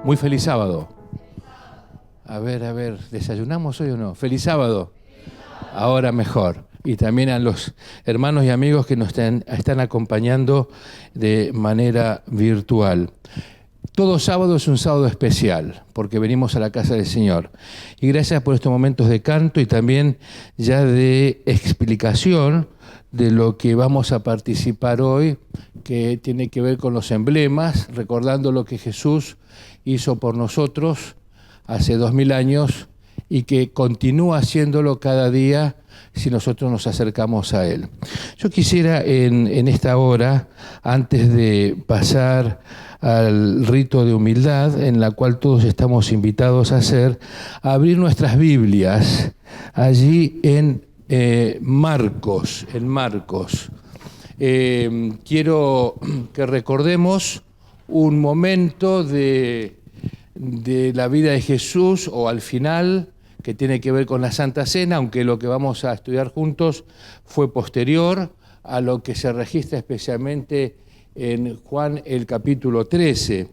Muy feliz sábado. A ver, ¿desayunamos hoy o no? Feliz sábado. Ahora mejor. Y también a los hermanos y amigos que nos están acompañando de manera virtual. Todo sábado es un sábado especial, porque venimos a la casa del Señor. Y gracias por estos momentos de canto y también ya de explicación de lo que vamos a participar hoy, que tiene que ver con los emblemas, recordando lo que Jesús hizo por nosotros hace 2000 años y que continúa haciéndolo cada día si nosotros nos acercamos a Él. Yo quisiera en esta hora, antes de pasar al rito de humildad, en la cual todos estamos invitados a hacer, abrir nuestras Biblias allí en Marcos. Quiero que recordemos un momento de la vida de Jesús, o al final, que tiene que ver con la Santa Cena, aunque lo que vamos a estudiar juntos fue posterior a lo que se registra especialmente en Juan el capítulo 13.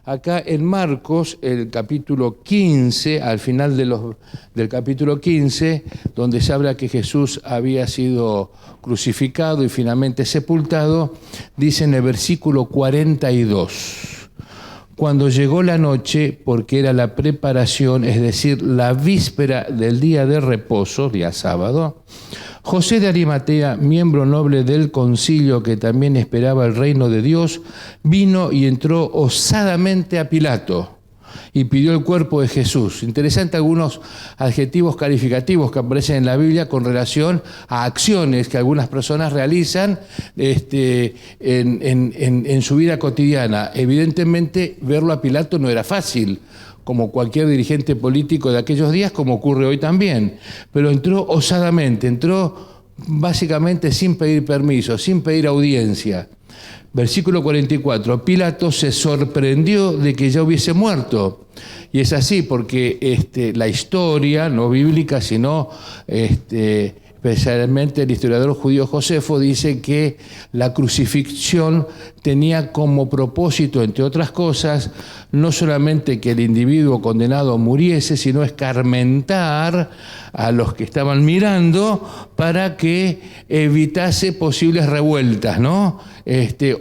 Acá en Marcos, el capítulo 15, al final del capítulo 15, donde se habla que Jesús había sido crucificado y finalmente sepultado, dice en el versículo 42... Cuando llegó la noche, porque era la preparación, es decir, la víspera del día de reposo, día sábado, José de Arimatea, miembro noble del concilio que también esperaba el reino de Dios, vino y entró osadamente a Pilato y pidió el cuerpo de Jesús. Interesante algunos adjetivos calificativos que aparecen en la Biblia con relación a acciones que algunas personas realizan en su vida cotidiana. Evidentemente, verlo a Pilato no era fácil, como cualquier dirigente político de aquellos días, como ocurre hoy también. Pero entró osadamente, entró básicamente sin pedir permiso, sin pedir audiencia. Versículo 44, Pilato se sorprendió de que ya hubiese muerto. Y es así porque la historia, no bíblica, sino especialmente el historiador judío Josefo, dice que la crucifixión tenía como propósito, entre otras cosas, no solamente que el individuo condenado muriese, sino escarmentar a los que estaban mirando para que evitase posibles revueltas, ¿no?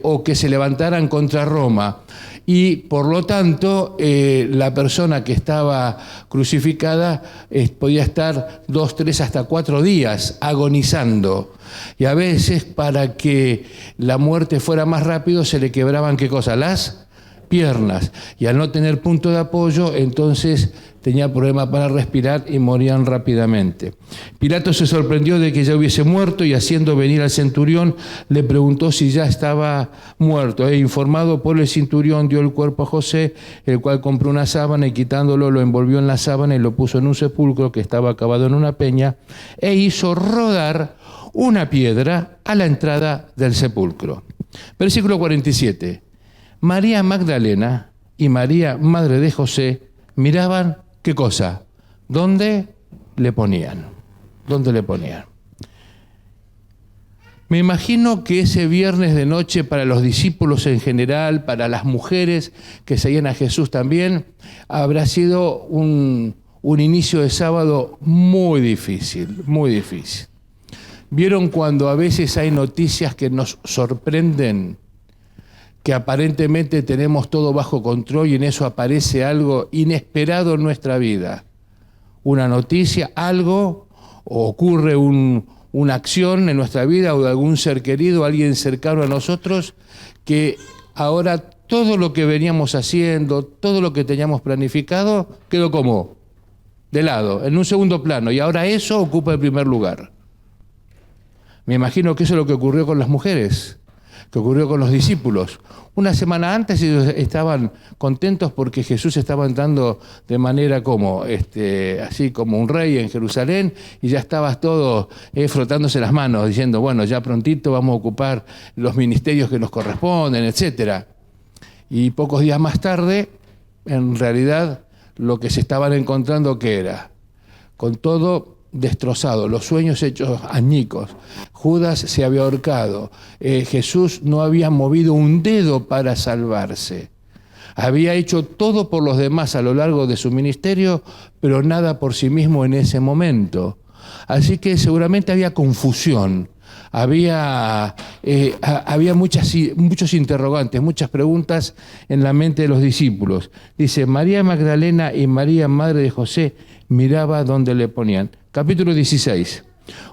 O que se levantaran contra Roma. Y por lo tanto, la persona que estaba crucificada podía estar 2, 3, hasta 4 días agonizando. Y a veces, para que la muerte fuera más rápido, se le quebraban, ¿qué cosa? Las piernas. Y al no tener punto de apoyo, entonces tenía problemas para respirar y morían rápidamente. Pilato se sorprendió de que ya hubiese muerto y, haciendo venir al centurión, le preguntó si ya estaba muerto. Informado por el centurión, dio el cuerpo a José, el cual compró una sábana y, quitándolo, lo envolvió en la sábana y lo puso en un sepulcro que estaba cavado en una peña, e hizo rodar una piedra a la entrada del sepulcro. Versículo 47. María Magdalena y María, madre de José, miraban, ¿qué cosa? ¿Dónde le ponían? ¿Dónde le ponían? Me imagino que ese viernes de noche, para los discípulos en general, para las mujeres que seguían a Jesús también, habrá sido un inicio de sábado muy difícil, muy difícil. ¿Vieron cuando a veces hay noticias que nos sorprenden? Que aparentemente tenemos todo bajo control y en eso aparece algo inesperado en nuestra vida. Una noticia, algo, o ocurre una acción en nuestra vida o de algún ser querido, alguien cercano a nosotros, que ahora todo lo que veníamos haciendo, todo lo que teníamos planificado, quedó como de lado, en un segundo plano, y ahora eso ocupa el primer lugar. Me imagino que eso es lo que ocurrió con las mujeres, que ocurrió con los discípulos. Una semana antes ellos estaban contentos porque Jesús estaba entrando de manera como, así como un rey en Jerusalén, y ya estabas todo frotándose las manos, diciendo, bueno, ya prontito vamos a ocupar los ministerios que nos corresponden, etc. Y pocos días más tarde, en realidad, lo que se estaban encontrando, ¿qué era? Con todo destrozado, los sueños hechos añicos. Judas se había ahorcado. Jesús no había movido un dedo para salvarse. Había hecho todo por los demás a lo largo de su ministerio, pero nada por sí mismo en ese momento. Así que seguramente había confusión, había muchos interrogantes, muchas preguntas en la mente de los discípulos. Dice, María Magdalena y María, madre de José, miraba donde le ponían. Capítulo 16.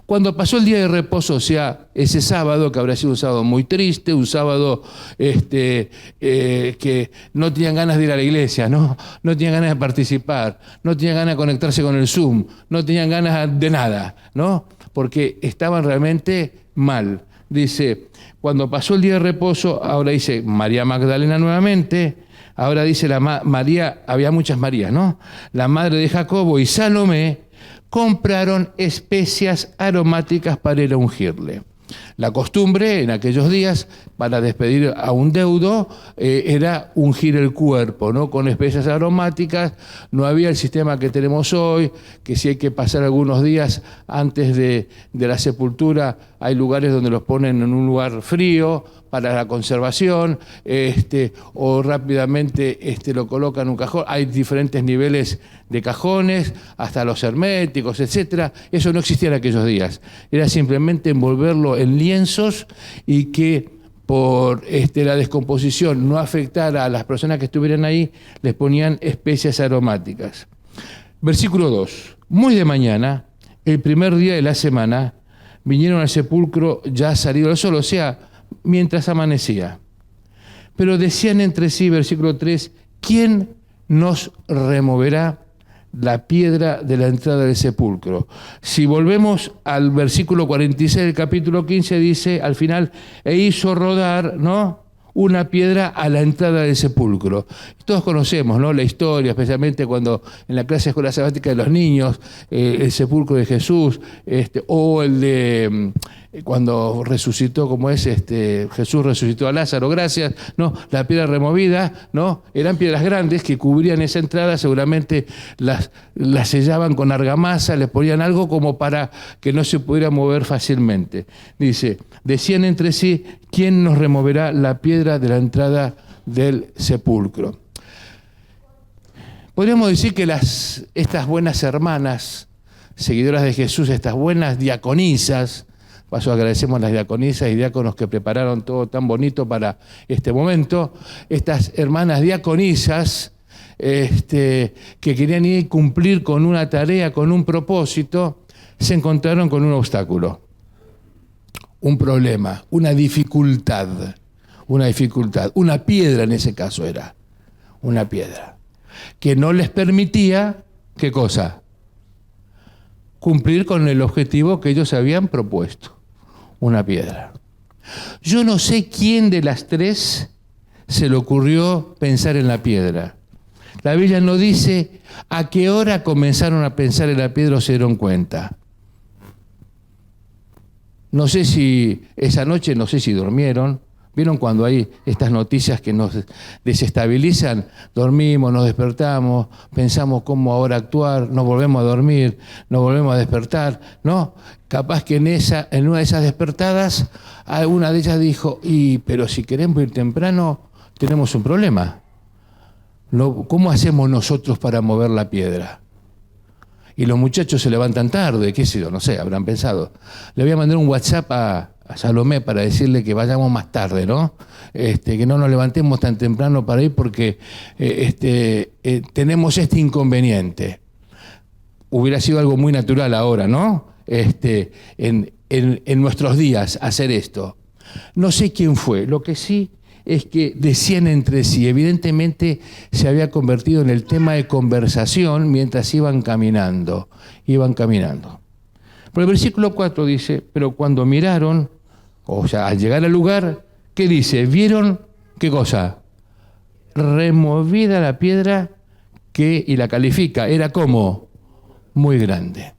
Cuando pasó el día de reposo, o sea, ese sábado, que habrá sido un sábado muy triste, un sábado que no tenían ganas de ir a la iglesia, no tenían ganas de participar, no tenían ganas de conectarse con el Zoom, no tenían ganas de nada, ¿no? Porque estaban realmente mal. Dice, cuando pasó el día de reposo, ahora dice María Magdalena nuevamente, ahora dice María, había muchas Marías, ¿no? La madre de Jacobo y Salomé, compraron especias aromáticas para ir a ungirle. La costumbre en aquellos días para despedir a un deudo era ungir el cuerpo, ¿no? Con especias aromáticas. No había el sistema que tenemos hoy, que si hay que pasar algunos días antes de la sepultura, hay lugares donde los ponen en un lugar frío para la conservación, o rápidamente lo colocan en un cajón. Hay diferentes niveles de cajones, hasta los herméticos, etcétera. Eso no existía en aquellos días. Era simplemente envolverlo en lienzos y que por la descomposición no afectara a las personas que estuvieran ahí, les ponían especias aromáticas. Versículo 2. Muy de mañana, el primer día de la semana, vinieron al sepulcro ya salido el sol, o sea, mientras amanecía. Pero decían entre sí, versículo 3, ¿quién nos removerá la piedra de la entrada del sepulcro? Si volvemos al versículo 46 del capítulo 15, dice al final, e hizo rodar, ¿no?, una piedra a la entrada del sepulcro. Todos conocemos, ¿no?, la historia, especialmente cuando en la clase de escuela sabática de los niños, el sepulcro de Jesús, o el de cuando resucitó, como es, Jesús resucitó a Lázaro, gracias, ¿no? La piedra removida, ¿no? Eran piedras grandes que cubrían esa entrada, seguramente las sellaban con argamasa, les ponían algo como para que no se pudiera mover fácilmente. Dice, decían entre sí, ¿quién nos removerá la piedra de la entrada del sepulcro? Podríamos decir que estas buenas hermanas, seguidoras de Jesús, estas buenas diaconisas, paso agradecemos a las diaconisas y diáconos que prepararon todo tan bonito para este momento, estas hermanas diaconisas que querían ir a cumplir con una tarea, con un propósito, se encontraron con un obstáculo, un problema, una dificultad, una piedra en ese caso era, una piedra, que no les permitía, ¿qué cosa? Cumplir con el objetivo que ellos habían propuesto, una piedra. Yo no sé quién de las tres se le ocurrió pensar en la piedra. La Biblia no dice a qué hora comenzaron a pensar en la piedra o se dieron cuenta. No sé si esa noche, no sé si durmieron. ¿Vieron cuando hay estas noticias que nos desestabilizan? Dormimos, nos despertamos, pensamos cómo ahora actuar, nos volvemos a dormir, nos volvemos a despertar, ¿no? Capaz que en una de esas despertadas, una de ellas dijo, pero si queremos ir temprano, tenemos un problema. ¿Cómo hacemos nosotros para mover la piedra? Y los muchachos se levantan tarde, qué sé yo, no sé, habrán pensado. Le voy a mandar un WhatsApp a Salomé para decirle que vayamos más tarde, ¿no? Que no nos levantemos tan temprano para ir porque tenemos este inconveniente. Hubiera sido algo muy natural ahora, ¿no? En nuestros días hacer esto. No sé quién fue, lo que sí es que decían entre sí, evidentemente se había convertido en el tema de conversación mientras iban caminando. Pero el versículo 4 dice, pero cuando miraron, o sea, al llegar al lugar, ¿qué dice? ¿Vieron qué cosa? Removida la piedra y la califica, era como muy grande.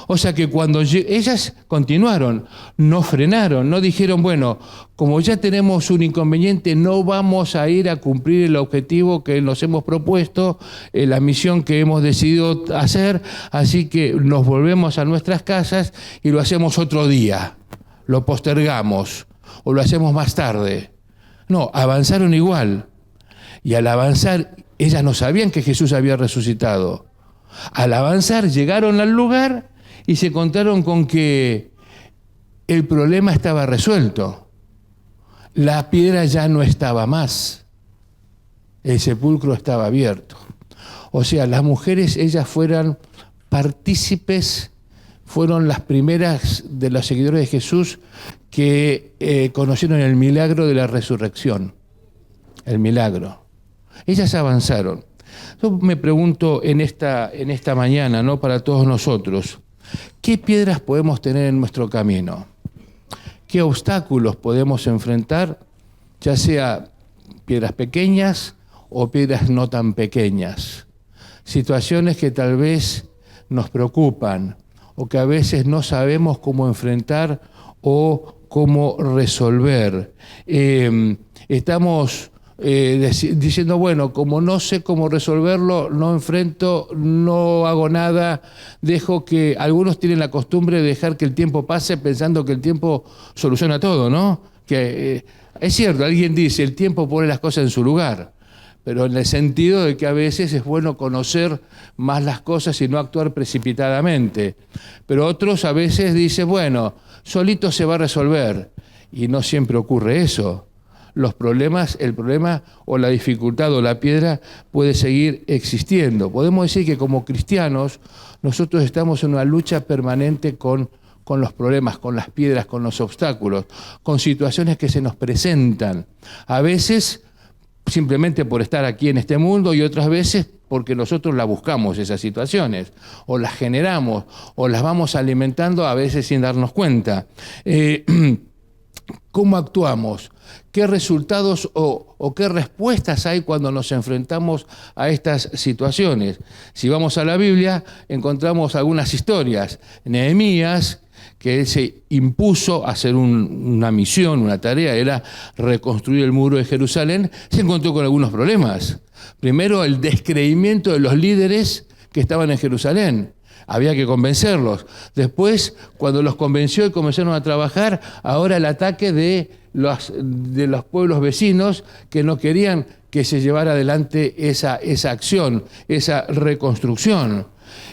O sea que cuando ellas continuaron, no frenaron, no dijeron, bueno, como ya tenemos un inconveniente, no vamos a ir a cumplir el objetivo que nos hemos propuesto, la misión que hemos decidido hacer, así que nos volvemos a nuestras casas y lo hacemos otro día, lo postergamos o lo hacemos más tarde. No, avanzaron igual. Y al avanzar, ellas no sabían que Jesús había resucitado. Al avanzar, llegaron al lugar y se encontraron con que el problema estaba resuelto. La piedra ya no estaba más. El sepulcro estaba abierto. O sea, las mujeres, ellas fueron partícipes, fueron las primeras de los seguidores de Jesús que conocieron el milagro de la resurrección. El milagro. Ellas avanzaron. Yo me pregunto en esta mañana, ¿no?, para todos nosotros, ¿qué piedras podemos tener en nuestro camino? ¿Qué obstáculos podemos enfrentar, ya sea piedras pequeñas o piedras no tan pequeñas? Situaciones que tal vez nos preocupan o que a veces no sabemos cómo enfrentar o cómo resolver. Estamos diciendo, bueno, como no sé cómo resolverlo, no enfrento, no hago nada, dejo que algunos tienen la costumbre de dejar que el tiempo pase pensando que el tiempo soluciona todo, ¿no? Que es cierto, alguien dice, el tiempo pone las cosas en su lugar, pero en el sentido de que a veces es bueno conocer más las cosas y no actuar precipitadamente. Pero otros a veces dicen, bueno, solito se va a resolver, y no siempre ocurre eso. Los problemas, el problema o la dificultad o la piedra puede seguir existiendo. Podemos decir que como cristianos nosotros estamos en una lucha permanente con los problemas, con las piedras, con los obstáculos, con situaciones que se nos presentan. A veces simplemente por estar aquí en este mundo y otras veces porque nosotros las buscamos, esas situaciones, o las generamos, o las vamos alimentando a veces sin darnos cuenta. ¿Cómo actuamos? ¿Qué resultados o qué respuestas hay cuando nos enfrentamos a estas situaciones? Si vamos a la Biblia, encontramos algunas historias. Nehemías, que él se impuso a hacer una misión, una tarea, era reconstruir el muro de Jerusalén, se encontró con algunos problemas. Primero, el descreimiento de los líderes que estaban en Jerusalén. Había que convencerlos. Después, cuando los convenció y comenzaron a trabajar, ahora el ataque de los pueblos vecinos que no querían que se llevara adelante esa acción, esa reconstrucción.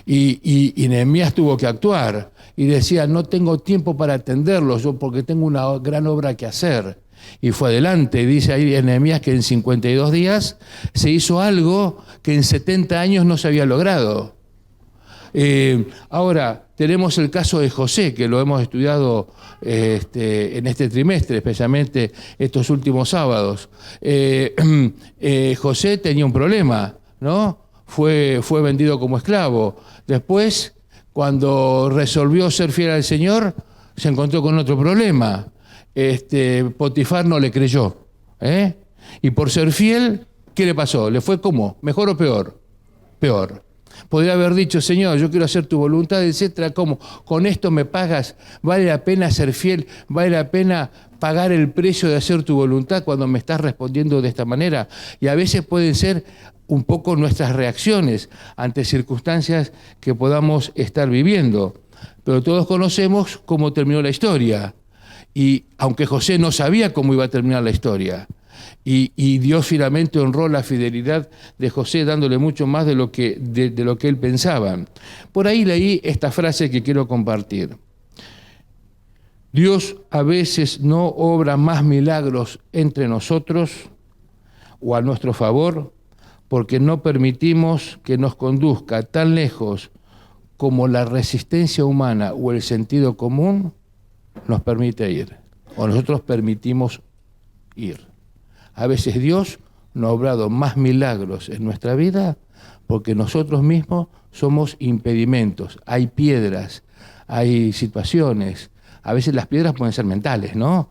Y Nehemías tuvo que actuar y decía, no tengo tiempo para atenderlos, yo porque tengo una gran obra que hacer. Y fue adelante, dice ahí en Nehemías que en 52 días se hizo algo que en 70 años no se había logrado. Ahora, tenemos el caso de José, que lo hemos estudiado en este trimestre, especialmente estos últimos sábados. José tenía un problema, ¿no? Fue vendido como esclavo. Después, cuando resolvió ser fiel al Señor, se encontró con otro problema. Potifar no le creyó. Y por ser fiel, ¿qué le pasó? ¿Le fue cómo? ¿Mejor o peor? Peor. Podría haber dicho, Señor, yo quiero hacer tu voluntad, etcétera. ¿Cómo? ¿Con esto me pagas? ¿Vale la pena ser fiel? ¿Vale la pena pagar el precio de hacer tu voluntad cuando me estás respondiendo de esta manera? Y a veces pueden ser un poco nuestras reacciones ante circunstancias que podamos estar viviendo. Pero todos conocemos cómo terminó la historia. Y aunque José no sabía cómo iba a terminar la historia, y Dios finalmente honró la fidelidad de José, dándole mucho más de lo que él pensaba. Por ahí leí esta frase que quiero compartir. Dios a veces no obra más milagros entre nosotros o a nuestro favor porque no permitimos que nos conduzca tan lejos como la resistencia humana o el sentido común nos permite ir, o nosotros permitimos ir. A veces Dios no ha obrado más milagros en nuestra vida porque nosotros mismos somos impedimentos. Hay piedras, hay situaciones. A veces las piedras pueden ser mentales, ¿no?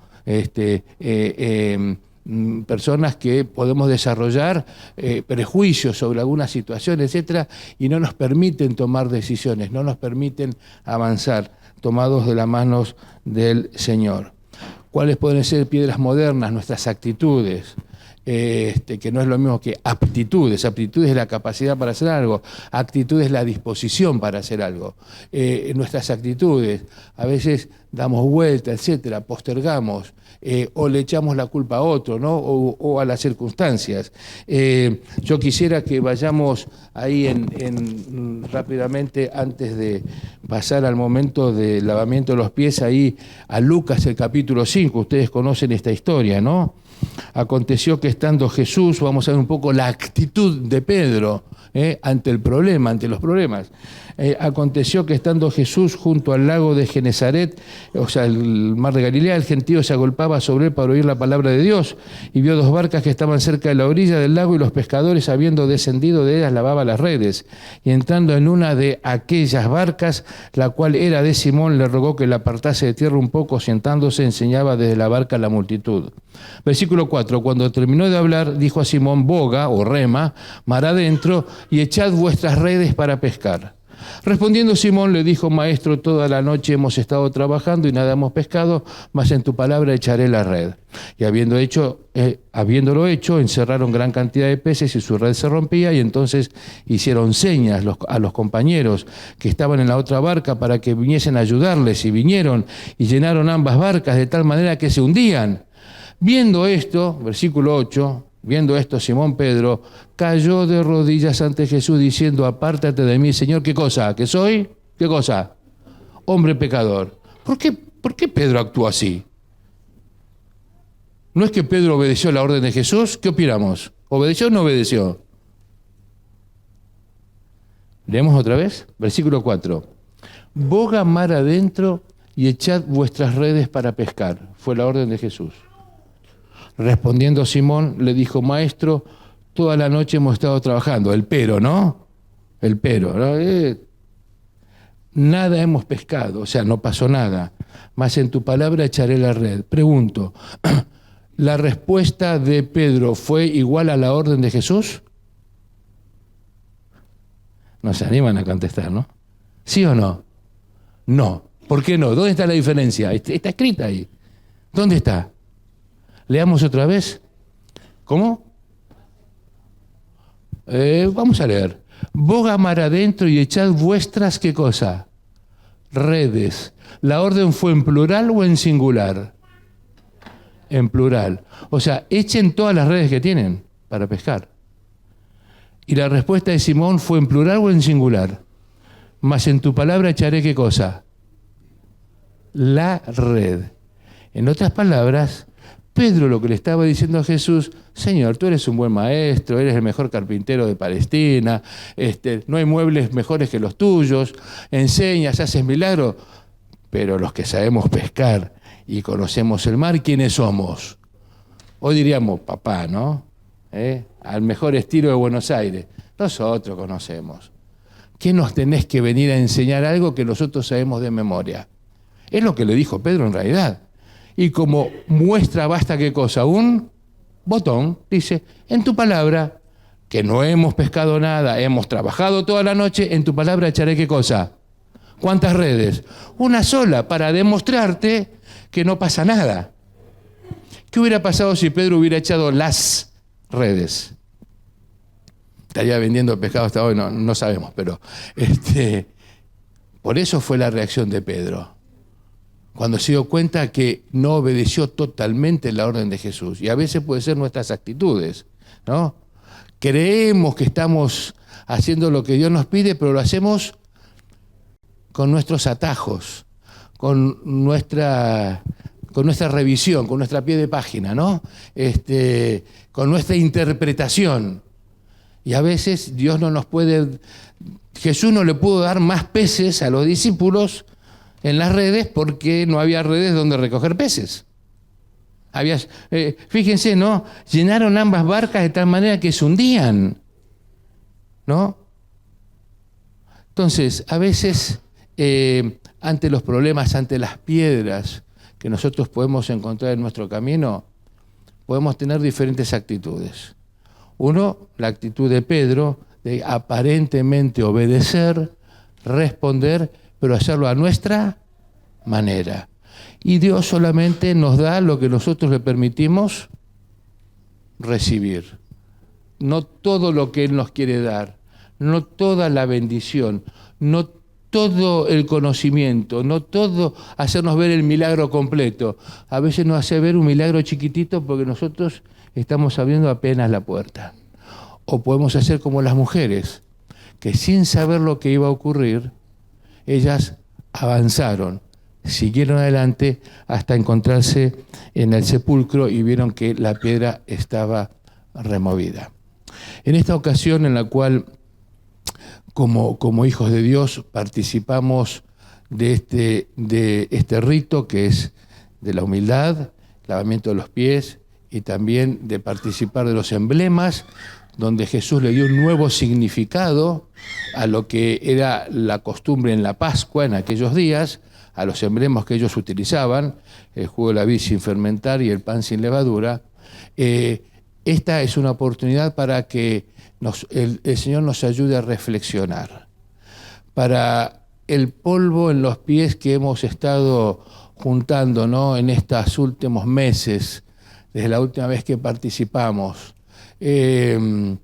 Personas que podemos desarrollar prejuicios sobre alguna situación, etcétera, y no nos permiten tomar decisiones, no nos permiten avanzar, tomados de las manos del Señor. ¿Cuáles pueden ser piedras modernas? Nuestras actitudes, que no es lo mismo que aptitudes. Aptitudes es la capacidad para hacer algo, actitud es la disposición para hacer algo. Nuestras actitudes, a veces damos vuelta, etcétera, postergamos, o le echamos la culpa a otro, ¿no? O a las circunstancias. Yo quisiera que vayamos ahí rápidamente, antes de pasar al momento del lavamiento de los pies, ahí a Lucas, el capítulo 5. Ustedes conocen esta historia, ¿no? Aconteció que estando Jesús, vamos a ver un poco la actitud de Pedro ante el problema, ante los problemas. Aconteció que estando Jesús junto al lago de Genesaret, o sea, el mar de Galilea, el gentío se agolpaba sobre él para oír la palabra de Dios, y vio dos barcas que estaban cerca de la orilla del lago, y los pescadores, habiendo descendido de ellas, lavaban las redes. Y entrando en una de aquellas barcas, la cual era de Simón, le rogó que la apartase de tierra un poco, sentándose, enseñaba desde la barca a la multitud. Versículo 4, cuando terminó de hablar, dijo a Simón: boga o rema, mar adentro, y echad vuestras redes para pescar. Respondiendo Simón le dijo: Maestro, toda la noche hemos estado trabajando y nada hemos pescado, mas en tu palabra echaré la red. Y habiéndolo hecho, encerraron gran cantidad de peces y su red se rompía, y entonces hicieron señas a los compañeros que estaban en la otra barca para que viniesen a ayudarles, y vinieron y llenaron ambas barcas de tal manera que se hundían. Viendo esto, versículo 8, viendo esto, Simón Pedro cayó de rodillas ante Jesús diciendo: apártate de mí, Señor. ¿Qué cosa? ¿Qué soy? ¿Qué cosa? Hombre pecador. ¿Por qué Pedro actuó así? ¿No es que Pedro obedeció la orden de Jesús? ¿Qué opinamos? ¿Obedeció o no obedeció? Leemos otra vez, versículo 4. Boga mar adentro y echad vuestras redes para pescar. Fue la orden de Jesús. Respondiendo Simón, le dijo: Maestro, toda la noche hemos estado trabajando. El pero, ¿no? El pero, ¿no? Nada hemos pescado, o sea, no pasó nada. Mas en tu palabra echaré la red. Pregunto, ¿la respuesta de Pedro fue igual a la orden de Jesús? No se animan a contestar, ¿no? ¿Sí o no? No. ¿Por qué no? ¿Dónde está la diferencia? Está escrita ahí. ¿Dónde está? Leamos otra vez. ¿Cómo? Vamos a leer. Boga mar adentro y echad vuestras, ¿qué cosa? Redes. ¿La orden fue en plural o en singular? En plural. O sea, echen todas las redes que tienen para pescar. Y la respuesta de Simón fue en plural o en singular. Mas en tu palabra echaré, ¿qué cosa? La red. En otras palabras, Pedro lo que le estaba diciendo a Jesús: Señor, tú eres un buen maestro, eres el mejor carpintero de Palestina, no hay muebles mejores que los tuyos, enseñas, haces milagros, pero los que sabemos pescar y conocemos el mar, ¿quiénes somos? Hoy diríamos papá, ¿no? Al mejor estilo de Buenos Aires. Nosotros conocemos. ¿Qué nos tenés que venir a enseñar algo que nosotros sabemos de memoria? Es lo que le dijo Pedro en realidad. Y como muestra basta, ¿qué cosa? Un botón. Dice: en tu palabra, que no hemos pescado nada, hemos trabajado toda la noche, en tu palabra echaré, ¿qué cosa? ¿Cuántas redes? Una sola, para demostrarte que no pasa nada. ¿Qué hubiera pasado si Pedro hubiera echado las redes? Estaría vendiendo pescado hasta hoy, no sabemos, pero por eso fue la reacción de Pedro, cuando se dio cuenta que no obedeció totalmente la orden de Jesús. Y a veces puede ser nuestras actitudes, ¿no? Creemos que estamos haciendo lo que Dios nos pide, pero lo hacemos con nuestros atajos, con nuestra revisión, con nuestra pie de página, ¿no? Con nuestra interpretación. Y a veces Jesús no le pudo dar más peces a los discípulos en las redes porque no había redes donde recoger peces. Fíjense, ¿no? Llenaron ambas barcas de tal manera que se hundían, ¿no? Entonces, a veces, ante los problemas, ante las piedras que nosotros podemos encontrar en nuestro camino, podemos tener diferentes actitudes. Uno, la actitud de Pedro, de aparentemente obedecer, responder, pero hacerlo a nuestra manera. Y Dios solamente nos da lo que nosotros le permitimos recibir. No todo lo que Él nos quiere dar, no toda la bendición, no todo el conocimiento, no todo hacernos ver el milagro completo. A veces nos hace ver un milagro chiquitito porque nosotros estamos abriendo apenas la puerta. O podemos hacer como las mujeres, que sin saber lo que iba a ocurrir, ellas avanzaron, siguieron adelante hasta encontrarse en el sepulcro y vieron que la piedra estaba removida. En esta ocasión en la cual como hijos de Dios participamos de este rito que es de la humildad, lavamiento de los pies y también de participar de los emblemas, donde Jesús le dio un nuevo significado a lo que era la costumbre en la Pascua en aquellos días, a los emblemas que ellos utilizaban, el jugo de la vid sin fermentar y el pan sin levadura. Esta es una oportunidad para que el Señor nos ayude a reflexionar. Para el polvo en los pies que hemos estado juntando, ¿no?, en estos últimos meses, desde la última vez que participamos, y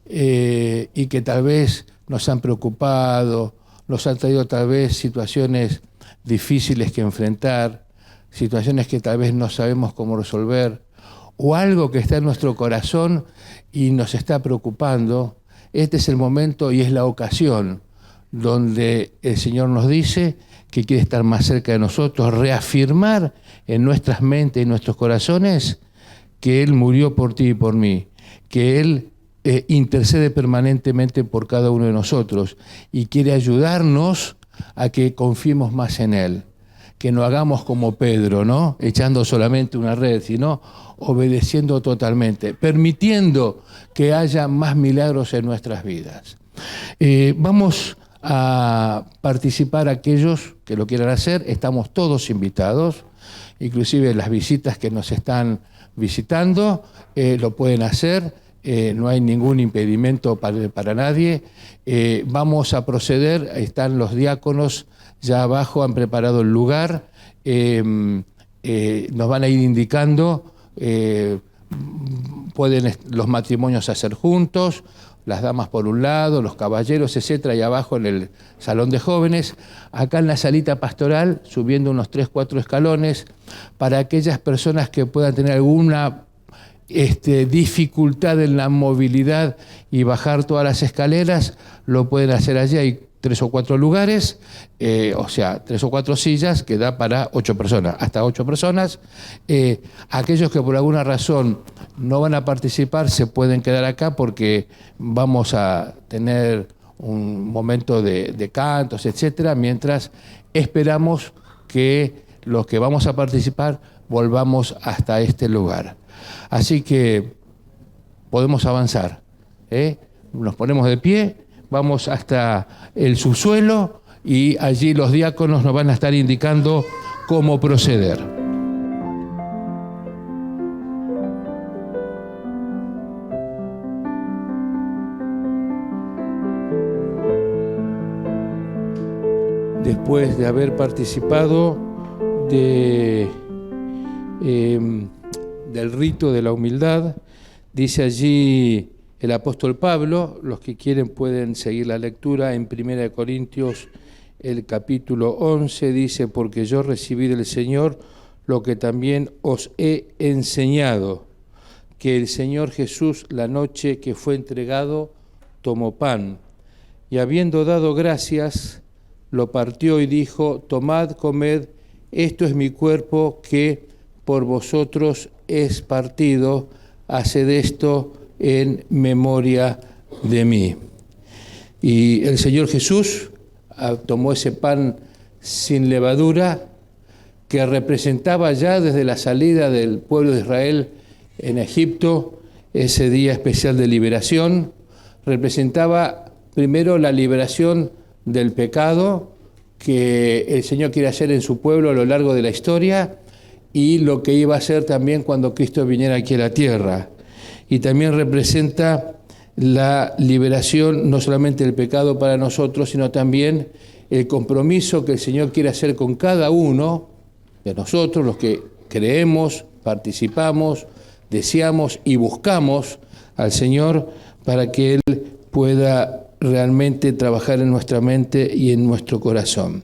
que tal vez nos han preocupado, nos han traído tal vez situaciones difíciles que enfrentar, situaciones que tal vez no sabemos cómo resolver, o algo que está en nuestro corazón y nos está preocupando. Este es el momento y es la ocasión donde el Señor nos dice que quiere estar más cerca de nosotros, reafirmar en nuestras mentes y nuestros corazones que Él murió por ti y por mí, que Él intercede permanentemente por cada uno de nosotros y quiere ayudarnos a que confiemos más en Él, que no hagamos como Pedro, ¿no?, echando solamente una red, sino obedeciendo totalmente, permitiendo que haya más milagros en nuestras vidas. Vamos a participar aquellos que lo quieran hacer, estamos todos invitados, inclusive las visitas que nos están visitando lo pueden hacer, no hay ningún impedimento para nadie. Vamos a proceder, están los diáconos ya abajo, han preparado el lugar, nos van a ir indicando, pueden los matrimonios hacer juntos, las damas por un lado, los caballeros, etcétera, y abajo en el salón de jóvenes, acá en la salita pastoral, subiendo unos 3, 4 escalones, para aquellas personas que puedan tener alguna dificultad en la movilidad y bajar todas las escaleras, lo pueden hacer allí. Hay 3 o 4 lugares, o sea, 3 o 4 sillas que da para 8 personas, hasta 8 personas. Aquellos que por alguna razón no van a participar se pueden quedar acá porque vamos a tener un momento de cantos, etcétera, mientras esperamos que los que vamos a participar volvamos hasta este lugar. Así que podemos avanzar, nos ponemos de pie, vamos hasta el subsuelo y allí los diáconos nos van a estar indicando cómo proceder. Después de haber participado del rito de la humildad, dice allí el apóstol Pablo, los que quieren pueden seguir la lectura en 1 Corintios, el capítulo 11, dice: porque yo recibí del Señor lo que también os he enseñado, que el Señor Jesús, la noche que fue entregado, tomó pan, y habiendo dado gracias, lo partió y dijo: tomad, comed, esto es mi cuerpo que por vosotros es partido, haced esto en memoria de mí. Y el Señor Jesús tomó ese pan sin levadura que representaba ya desde la salida del pueblo de Israel en Egipto, ese día especial de liberación, representaba primero la liberación del pecado que el Señor quiere hacer en su pueblo a lo largo de la historia, y lo que iba a hacer también cuando Cristo viniera aquí a la tierra. Y también representa la liberación no solamente del pecado para nosotros, sino también el compromiso que el Señor quiere hacer con cada uno de nosotros, los que creemos, participamos, deseamos y buscamos al Señor para que Él pueda realmente trabajar en nuestra mente y en nuestro corazón.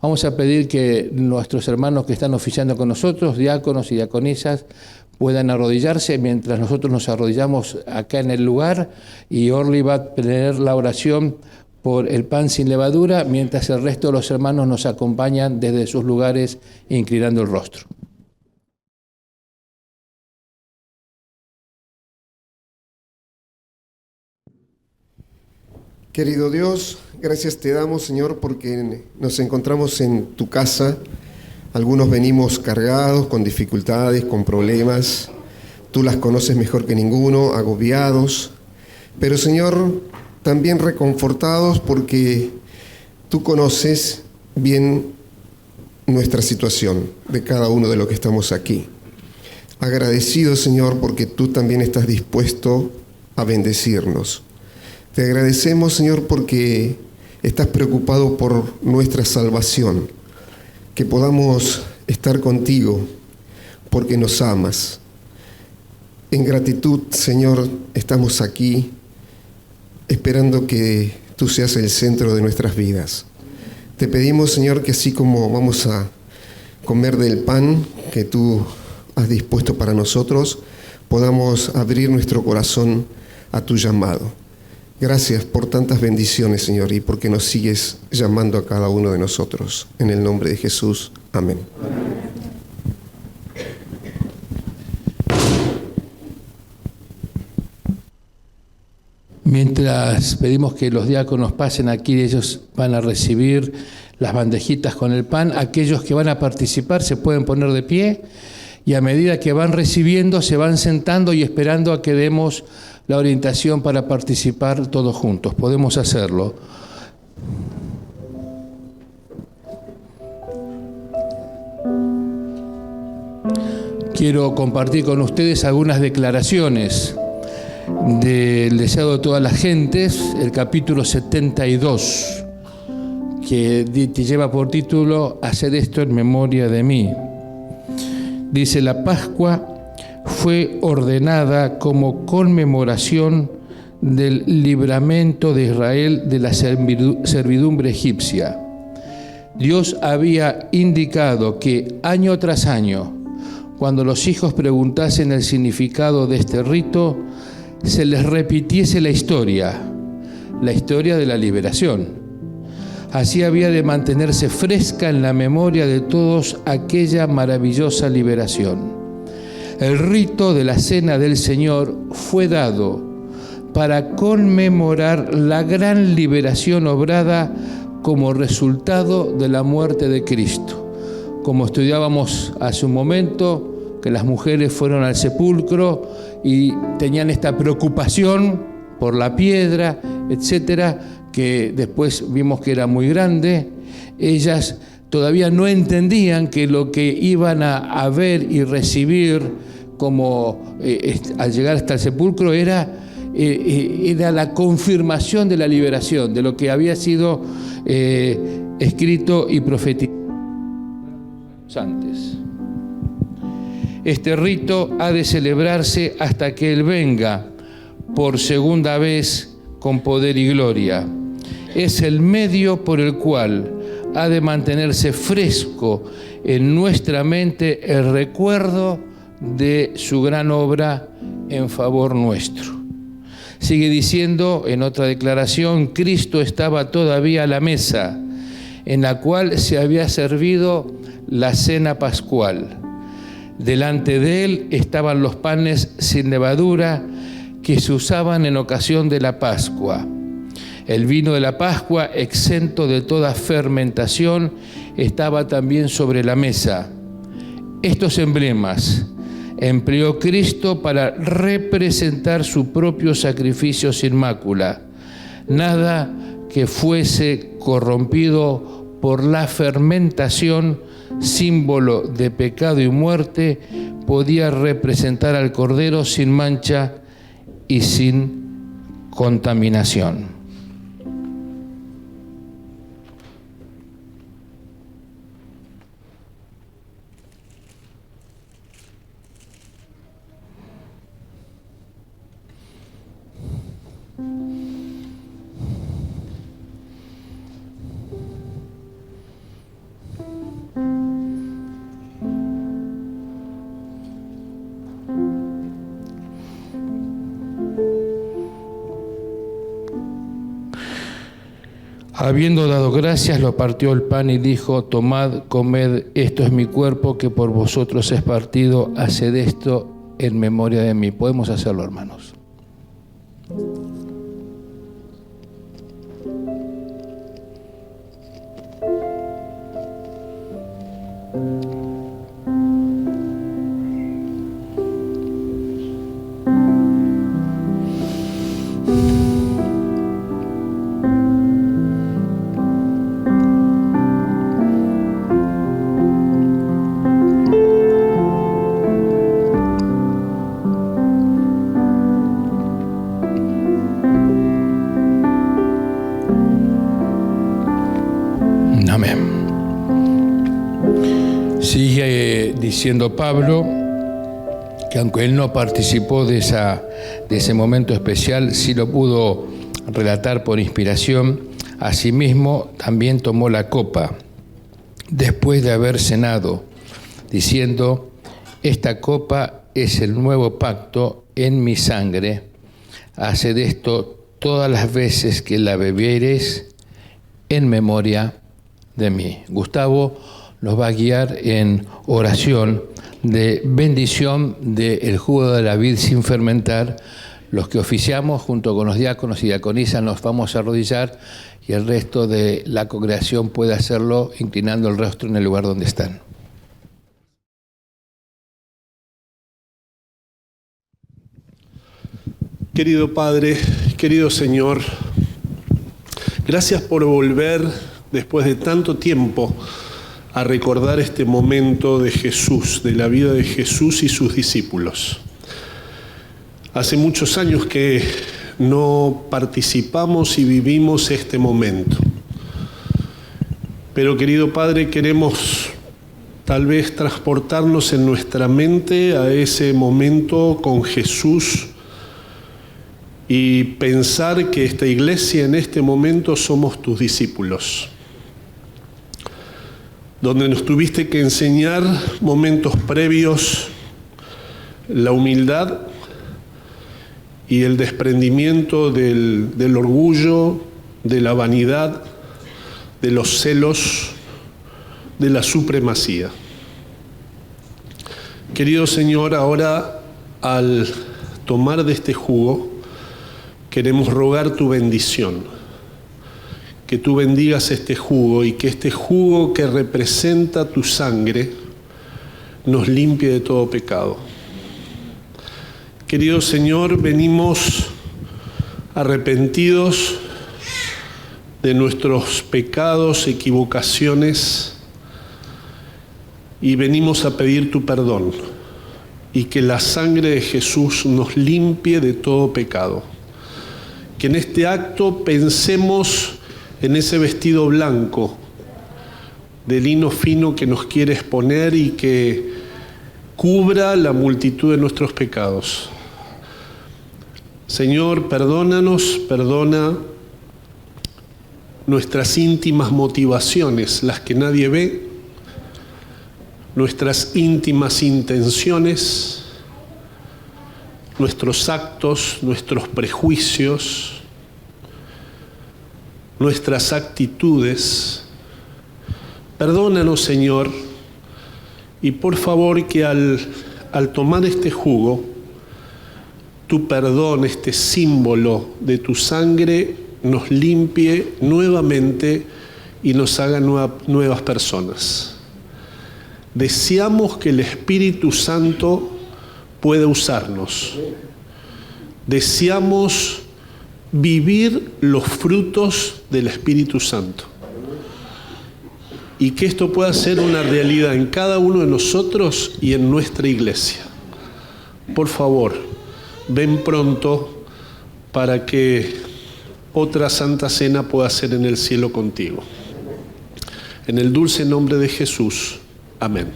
Vamos a pedir que nuestros hermanos que están oficiando con nosotros, diáconos y diaconisas, puedan arrodillarse mientras nosotros nos arrodillamos acá en el lugar, y Orly va a tener la oración por el pan sin levadura, mientras el resto de los hermanos nos acompañan desde sus lugares inclinando el rostro. Querido Dios, gracias te damos, Señor, porque nos encontramos en tu casa. Algunos venimos cargados, con dificultades, con problemas. Tú las conoces mejor que ninguno, agobiados. Pero, Señor, también reconfortados porque tú conoces bien nuestra situación de cada uno de los que estamos aquí. Agradecido, Señor, porque tú también estás dispuesto a bendecirnos. Te agradecemos, Señor, porque estás preocupado por nuestra salvación, que podamos estar contigo porque nos amas. En gratitud, Señor, estamos aquí esperando que tú seas el centro de nuestras vidas. Te pedimos, Señor, que así como vamos a comer del pan que tú has dispuesto para nosotros, podamos abrir nuestro corazón a tu llamado. Gracias por tantas bendiciones, Señor, y porque nos sigues llamando a cada uno de nosotros. En el nombre de Jesús. Amén. Mientras pedimos que los diáconos pasen aquí, ellos van a recibir las bandejitas con el pan. Aquellos que van a participar se pueden poner de pie, y a medida que van recibiendo se van sentando y esperando a que demos la orientación para participar todos juntos. Podemos hacerlo. Quiero compartir con ustedes algunas declaraciones del deseado de todas las gentes, el capítulo 72, que lleva por título «Haced esto en memoria de mí». Dice: la Pascua fue ordenada como conmemoración del libramiento de Israel de la servidumbre egipcia. Dios había indicado que año tras año, cuando los hijos preguntasen el significado de este rito, se les repitiese la historia de la liberación. Así había de mantenerse fresca en la memoria de todos aquella maravillosa liberación. El rito de la Cena del Señor fue dado para conmemorar la gran liberación obrada como resultado de la muerte de Cristo. Como estudiábamos hace un momento, que las mujeres fueron al sepulcro y tenían esta preocupación por la piedra, etcétera, que después vimos que era muy grande. Ellas todavía no entendían que lo que iban a ver y recibir como al llegar hasta el sepulcro era la confirmación de la liberación, de lo que había sido escrito y profetizado antes. Este rito ha de celebrarse hasta que Él venga por segunda vez con poder y gloria. Es el medio por el cual ha de mantenerse fresco en nuestra mente el recuerdo de su gran obra en favor nuestro. Sigue diciendo en otra declaración: Cristo estaba todavía a la mesa, en la cual se había servido la cena pascual. Delante de él estaban los panes sin levadura que se usaban en ocasión de la Pascua. El vino de la Pascua, exento de toda fermentación, estaba también sobre la mesa. Estos emblemas empleó Cristo para representar su propio sacrificio sin mácula. Nada que fuese corrompido por la fermentación, símbolo de pecado y muerte, podía representar al Cordero sin mancha y sin contaminación. Habiendo dado gracias, lo partió el pan y dijo: tomad, comed, esto es mi cuerpo que por vosotros es partido, haced esto en memoria de mí. Podemos hacerlo, hermanos. Sigue diciendo Pablo que aunque él no participó de ese momento especial, sí lo pudo relatar por inspiración. Asimismo, también tomó la copa después de haber cenado, diciendo: esta copa es el nuevo pacto en mi sangre. Haced esto todas las veces que la bebiereis en memoria de mí. Gustavo nos va a guiar en oración de bendición del jugo de la vid sin fermentar. Los que oficiamos junto con los diáconos y diaconisas nos vamos a arrodillar y el resto de la congregación puede hacerlo inclinando el rostro en el lugar donde están. Querido Padre, querido Señor, gracias por volver después de tanto tiempo a recordar este momento de Jesús, de la vida de Jesús y sus discípulos. Hace muchos años que no participamos y vivimos este momento. Pero, querido Padre, queremos tal vez transportarnos en nuestra mente a ese momento con Jesús y pensar que esta iglesia en este momento somos tus discípulos, donde nos tuviste que enseñar momentos previos, la humildad y el desprendimiento del orgullo, de la vanidad, de los celos, de la supremacía. Querido Señor, ahora al tomar de este jugo, queremos rogar tu bendición. Que tú bendigas este jugo y que este jugo que representa tu sangre nos limpie de todo pecado. Querido Señor, venimos arrepentidos de nuestros pecados, equivocaciones, y venimos a pedir tu perdón y que la sangre de Jesús nos limpie de todo pecado. Que en este acto pensemos en ese vestido blanco de lino fino que nos quieres poner y que cubra la multitud de nuestros pecados. Señor, perdónanos, perdona nuestras íntimas motivaciones, las que nadie ve, nuestras íntimas intenciones, nuestros actos, nuestros prejuicios, nuestras actitudes. Perdónanos, Señor, y por favor que al tomar este jugo, tu perdón, este símbolo de tu sangre, nos limpie nuevamente y nos haga nuevas personas. Deseamos que el Espíritu Santo pueda usarnos. Deseamos vivir los frutos del Espíritu Santo y que esto pueda ser una realidad en cada uno de nosotros y en nuestra iglesia. Por favor, ven pronto para que otra Santa Cena pueda ser en el cielo contigo. En el dulce nombre de Jesús. Amén.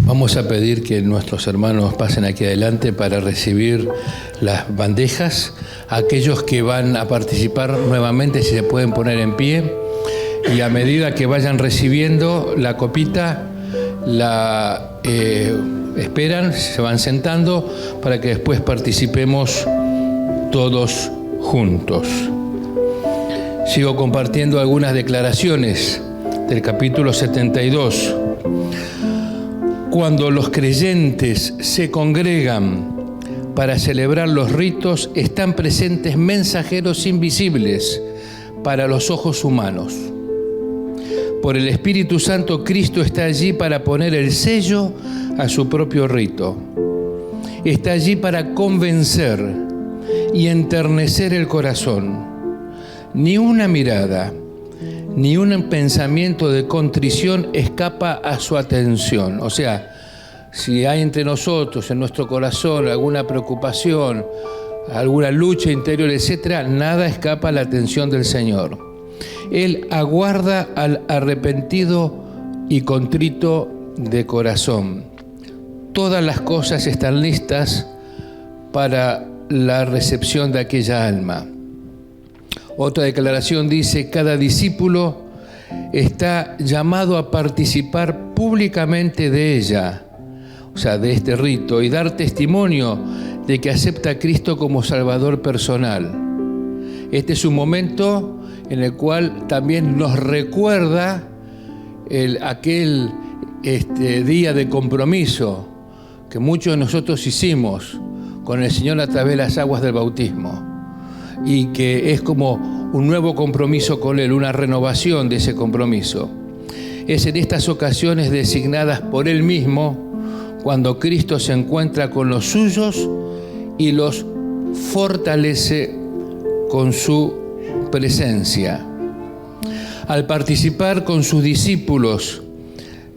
Vamos a pedir que nuestros hermanos pasen aquí adelante para recibir las bandejas. Aquellos que van a participar nuevamente, si se pueden poner en pie, y a medida que vayan recibiendo la copita, la esperan, se van sentando para que después participemos todos juntos. Sigo compartiendo algunas declaraciones del capítulo 72. Cuando los creyentes se congregan para celebrar los ritos, están presentes mensajeros invisibles para los ojos humanos. Por el Espíritu Santo, Cristo está allí para poner el sello a su propio rito. Está allí para convencer y enternecer el corazón. Ni una mirada, ni un pensamiento de contrición escapa a su atención. O sea, si hay entre nosotros, en nuestro corazón, alguna preocupación, alguna lucha interior, etcétera, nada escapa a la atención del Señor. Él aguarda al arrepentido y contrito de corazón. Todas las cosas están listas para la recepción de aquella alma. Otra declaración dice: cada discípulo está llamado a participar públicamente de ella, o sea, de este rito, y dar testimonio de que acepta a Cristo como Salvador personal. Este es un momento en el cual también nos recuerda aquel día de compromiso que muchos de nosotros hicimos con el Señor a través de las aguas del bautismo, y que es como un nuevo compromiso con Él, una renovación de ese compromiso. Es en estas ocasiones designadas por Él mismo cuando Cristo se encuentra con los suyos y los fortalece con su presencia. Al participar con sus discípulos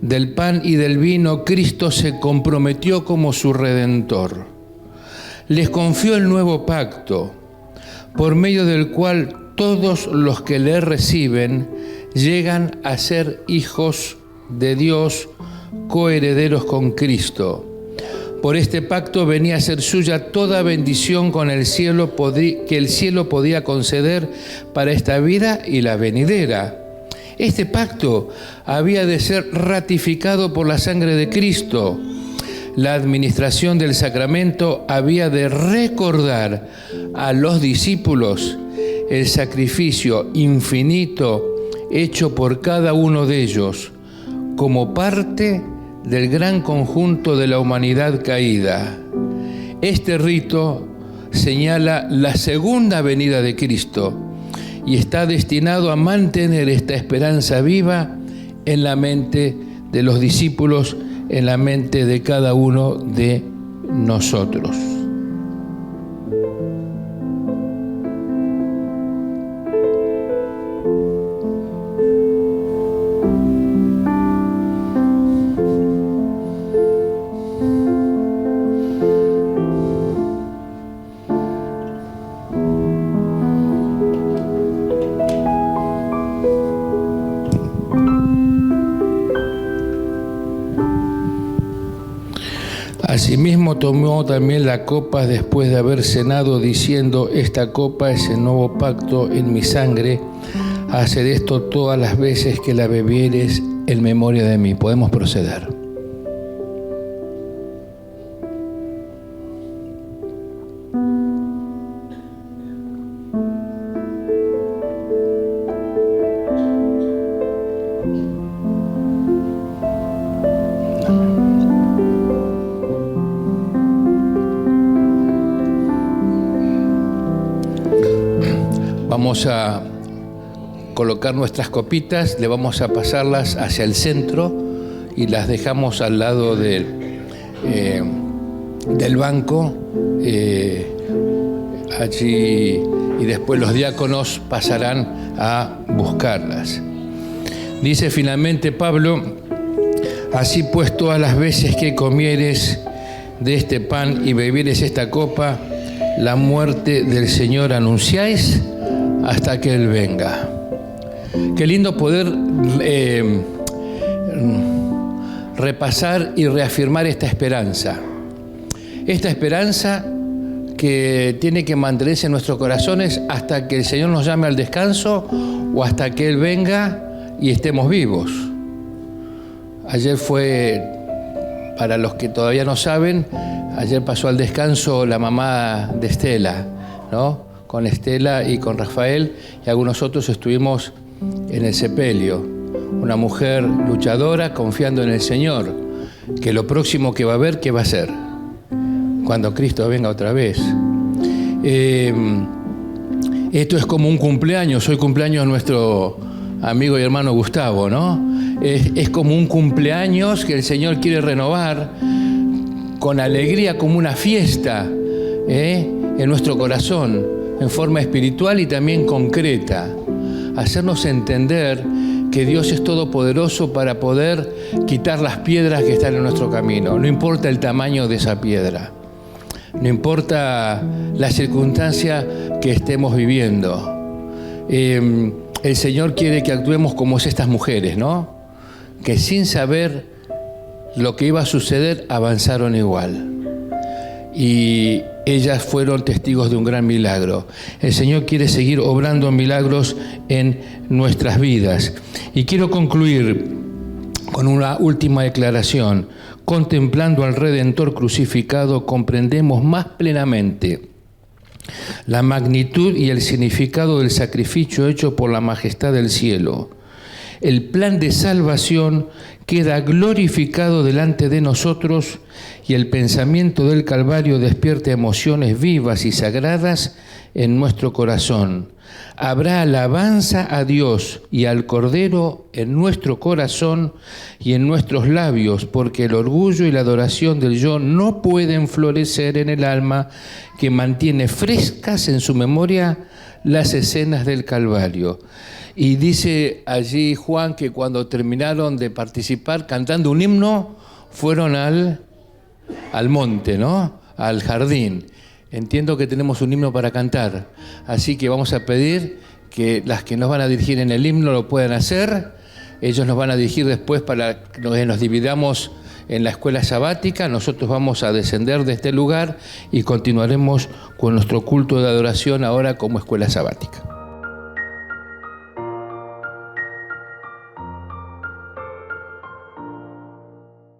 del pan y del vino, Cristo se comprometió como su Redentor. Les confió el nuevo pacto, por medio del cual todos los que le reciben llegan a ser hijos de Dios, coherederos con Cristo. Por este pacto venía a ser suya toda bendición que el cielo podía conceder para esta vida y la venidera. Este pacto había de ser ratificado por la sangre de Cristo. La administración del sacramento había de recordar a los discípulos el sacrificio infinito hecho por cada uno de ellos como parte del gran conjunto de la humanidad caída. Este rito señala la segunda venida de Cristo y está destinado a mantener esta esperanza viva en la mente de los discípulos, en la mente de cada uno de nosotros. Asimismo tomó también la copa después de haber cenado, diciendo: esta copa es el nuevo pacto en mi sangre. Haced esto todas las veces que la bebieres en memoria de mí. Podemos proceder. Vamos a colocar nuestras copitas, le vamos a pasarlas hacia el centro y las dejamos al lado del banco, allí, y después los diáconos pasarán a buscarlas. Dice finalmente Pablo: así pues, todas las veces que comieres de este pan y bebieres esta copa, la muerte del Señor anunciáis hasta que Él venga. Qué lindo poder repasar y reafirmar esta esperanza. Esta esperanza que tiene que mantenerse en nuestros corazones hasta que el Señor nos llame al descanso o hasta que Él venga y estemos vivos. Ayer fue, para los que todavía no saben, ayer pasó al descanso la mamá de Estela, ¿no? Con Estela y con Rafael, y algunos otros estuvimos en el sepelio. Una mujer luchadora, confiando en el Señor, que lo próximo que va a ver, ¿qué va a ser? Cuando Cristo venga otra vez. Esto es como un cumpleaños. Hoy cumpleaños nuestro amigo y hermano Gustavo, ¿no? Es como un cumpleaños que el Señor quiere renovar con alegría, como una fiesta, en nuestro corazón, en forma espiritual y también concreta. Hacernos entender que Dios es todopoderoso para poder quitar las piedras que están en nuestro camino. No importa el tamaño de esa piedra. No importa la circunstancia que estemos viviendo. El Señor quiere que actuemos como estas mujeres, ¿no? Que sin saber lo que iba a suceder, avanzaron igual. Y ellas fueron testigos de un gran milagro. El Señor quiere seguir obrando milagros en nuestras vidas. Y quiero concluir con una última declaración. Contemplando al Redentor crucificado, comprendemos más plenamente la magnitud y el significado del sacrificio hecho por la majestad del cielo. El plan de salvación queda glorificado delante de nosotros y el pensamiento del Calvario despierta emociones vivas y sagradas en nuestro corazón. Habrá alabanza a Dios y al Cordero en nuestro corazón y en nuestros labios, porque el orgullo y la adoración del yo no pueden florecer en el alma que mantiene frescas en su memoria las escenas del Calvario. Y dice allí Juan que cuando terminaron de participar cantando un himno, fueron al monte, ¿no? Al jardín. Entiendo que tenemos un himno para cantar, así que vamos a pedir que las que nos van a dirigir en el himno lo puedan hacer. Ellos nos van a dirigir después para que nos dividamos en la escuela sabática. Nosotros vamos a descender de este lugar y continuaremos con nuestro culto de adoración ahora como escuela sabática.